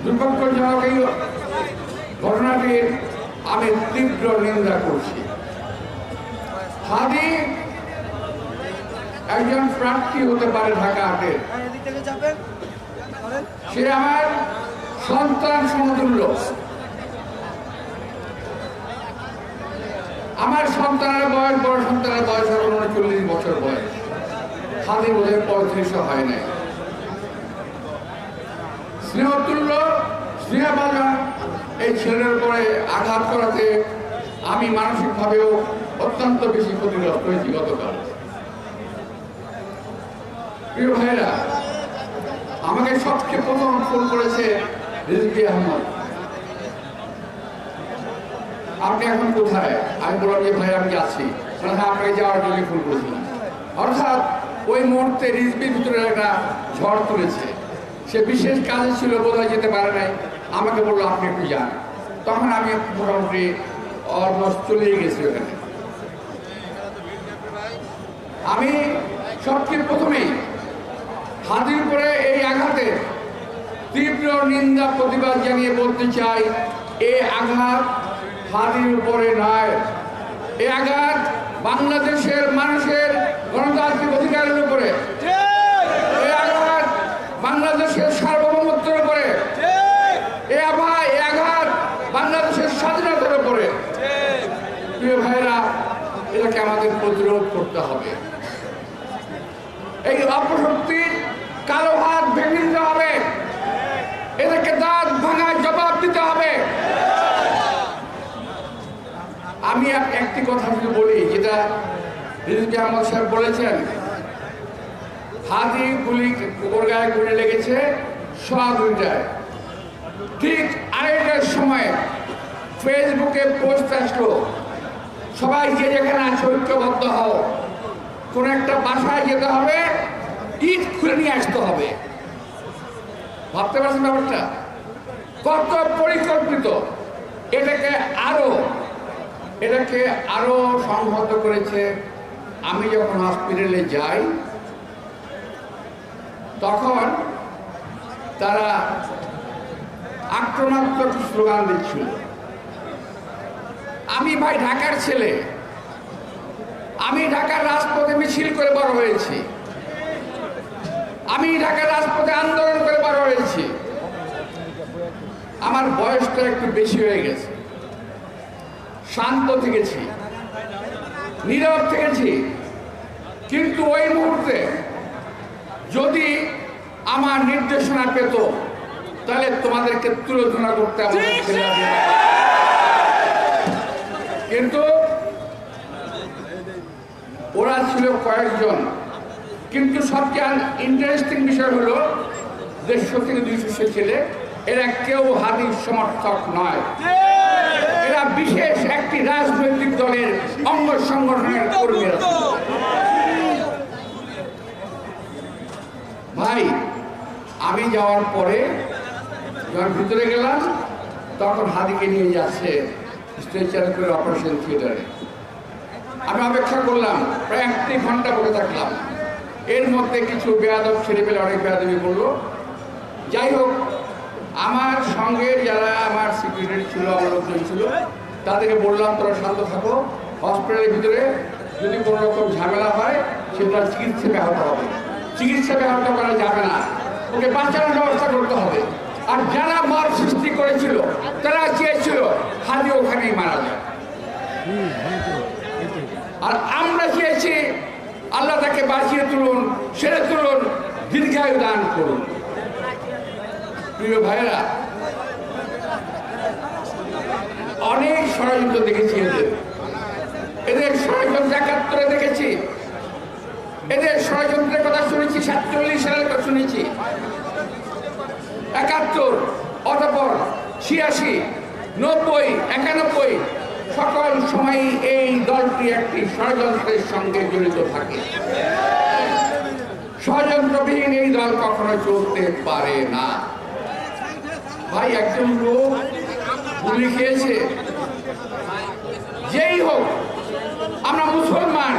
দুর্ভাগ্যজনক এই ঘটনাটির আমি তীব্র নিন্দা করছি। হাদি একজন প্রার্থী হতে পারে ঢাকা হাটের, সে আমার সন্তান সমতুল্য। আমার সন্তানের বয়স, বড় সন্তানের বয়স হল 39 বছর বয়স, হাদি বোধহয় 35 হয় নাই। স্নেহতুল্য, স্নেহবাজার এই ছেলের উপরে আঘাত করাতে আমি মানসিকভাবেও অত্যন্ত বেশি ক্ষতিগ্রস্ত হয়েছি গতকাল। প্রিয় ভাইরা, আমাকে সবচেয়ে প্রথম ফোন করেছে রিজভী আহমদ, আপনি এখন কোথায়? আমি বললাম যে ভাই আমি যাচ্ছি। হ্যাঁ, আপনাকে যাওয়ার জন্য ফোন করেছিলাম। অর্থাৎ ওই মুহূর্তে রিজভীর ভিতরে একটা ঝড় তুলেছে, সে বিশেষ কাজে ছিল, বোধহয় যেতে পারে নাই। আমাকে বললো আপনি একটু যান। তখন আমি মোটামুটি অলমোস্ট চলেই গেছি ওখানে। আমি সবচেয়ে প্রথমেই হাদির উপরে এই আঘাতে তীব্র নিন্দা প্রতিবাদ জানিয়ে বলতে চাই, এই আঘাত হাদির উপরে নয়, এই আঘাত বাংলাদেশের মানুষের গণতান্ত্রিক অধিকারের উপরে, এই আঘাত বাংলাদেশের সার্বভৌমত্বের উপরে, এই আঘাত বাংলাদেশের স্বাধীনতার উপরে। প্রিয় ভাইরা, এটাকে আমাদের প্রতিরোধ করতে হবে। এই অপশক্তির কালো হাত ভেঙে দিতে হবে, এদেরকে দাঁত ভাঙার জবাব দিতে হবে। আমি একটি কথা যদি বলি, যেটা রিজভী আহমদ সাহেব বলেছেন, হাদি গুলি ওর গায়ে গুলি লেগেছে 2:15। ঠিক 2:30টার সময় ফেসবুকে পোস্ট আসলো, সবাই যে যেখানে আছে ঐক্যবদ্ধ হও, কোন একটা বাসায় যেতে হবে, ইট খুলে নিয়ে আসতে হবে। ভাবতে পারছেন ব্যাপারটা কত পরিকল্পিত? এটাকে আরো সংহত করেছে। আমি যখন হসপিটালে যাই তখন তারা আক্রমণাত্মক স্লোগান দিচ্ছিল। আমি ভাই ঢাকার ছেলে, আমি ঢাকার রাজপথে মিছিল করে বড় হয়েছি, আমি ঢাকার রাজপথে আন্দোলন করে বড় হয়েছি। আমার বয়সটা একটু বেশি হয়ে গেছে, শান্ত থেকেছি, নীরব থেকেছি, কিন্তু ওই মুহূর্তে যদি আমার নির্দেশনা পেত তাহলে তোমাদেরকে তুলোধনা করতে আমাদের ছেলে। কিন্তু ওরা ছিল কয়েকজন। কিন্তু সবচেয়ে ইন্টারেস্টিং বিষয় হলো 150 থেকে 200 ছেলে, এরা কেউ হাদির সমর্থক নয়, এরা বিশেষ একটি রাজনৈতিক দলের অঙ্গ সংগঠনের কর্মীরা। ভাই, আমি যাওয়ার পরে যখন ভিতরে গেলাম তখন হাদিকে নিয়ে যাচ্ছে স্ট্রেচার করে অপারেশন থিয়েটারে। আমি অপেক্ষা করলাম, প্রায় 1 ঘন্টা বসে থাকলাম। এর মধ্যে কিছু বেয়াদব ছেলে পেলে অনেক বেয়াদবি করলো। যাই হোক, আমার সঙ্গে যারা আমার সিকিউরিটি ছিল, আমার লোকজন ছিল, তাদেরকে বললাম তোরা শান্ত থাকো, হসপিটালের ভিতরে যদি কোনো রকম ঝামেলা হয় সেটা চিকিৎসা ব্যাহত হবে, চিকিৎসা ব্যাহত করা যাবে না, ওকে বাঁচানোর ব্যবস্থা করতে হবে। আর যারা মার সৃষ্টি করেছিল তারা চেয়েছিল হাদি ওখানেই মারা যায়, আর আমরা চেয়েছি আল্লাহ তাকে বাঁচিয়ে তুলুন, সেরে তুলুন, দীর্ঘায়ু দান করুন। প্রিয় ভাইয়েরা, অনেক ষড়যন্ত্র দেখেছি, এদের ষড়যন্ত্র 71-এ দেখেছি, এদের ষড়যন্ত্রের কথা শুনেছি, 47 সালের কথা শুনেছি, 71, অতঃপর 86, 90, 91 সকল সময় এই দলটি একটি ষড়যন্ত্রের সঙ্গে জড়িত থাকে। ষড়যন্ত্রবিহীন এই দল কখনো চলতে পারে না। ভাই, একজন লোক গুলি খেয়েছে, যেই হোক, আমরা মুসলমান,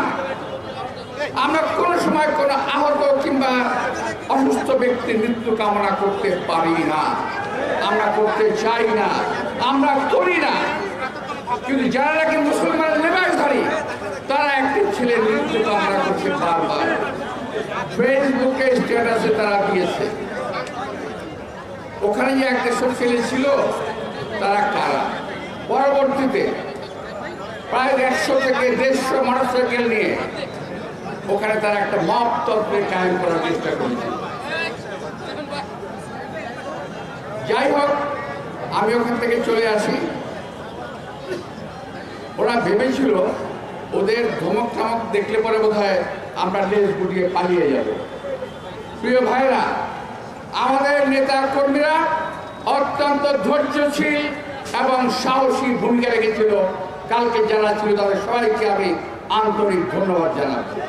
আমরা কোনো সময় কোনো আহত কিংবা অসুস্থ ব্যক্তির মৃত্যু কামনা করতে পারি না, আমরা করতে চাই না, আমরা করি না। কিন্তু যারা নাকি মুসলমানের লেবাসধারী তারা একটি ছেলের মৃত্যু কামনা করছে বারবার, ফেসবুকে স্ট্যাটাসে তারা দিয়েছে। ওখানে যে একটা সব ছেলে ছিল তারা কারা? পরবর্তীতে প্রায় 100 থেকে 150 মোটরসাইকেল নিয়ে ওখানে তারা একটা মব তন্ত্রে কায়েম করার চেষ্টা করেছে। যাই হোক, আমি ওখান থেকে চলে আসি। ওরা ভেবেছিল ওদের ধমক টমক দেখলে পরে বোধহয় আমরা লেজ গুটিয়ে পালিয়ে যাব। প্রিয় ভাইরা, আমাদের নেতা কর্মীরা অত্যন্ত ধৈর্যশীল এবং সাহসী ভূমিকা রেখেছিল। কালকে যারা ছিল তাদের সবাইকে আমি আন্তরিক ধন্যবাদ জানাচ্ছি।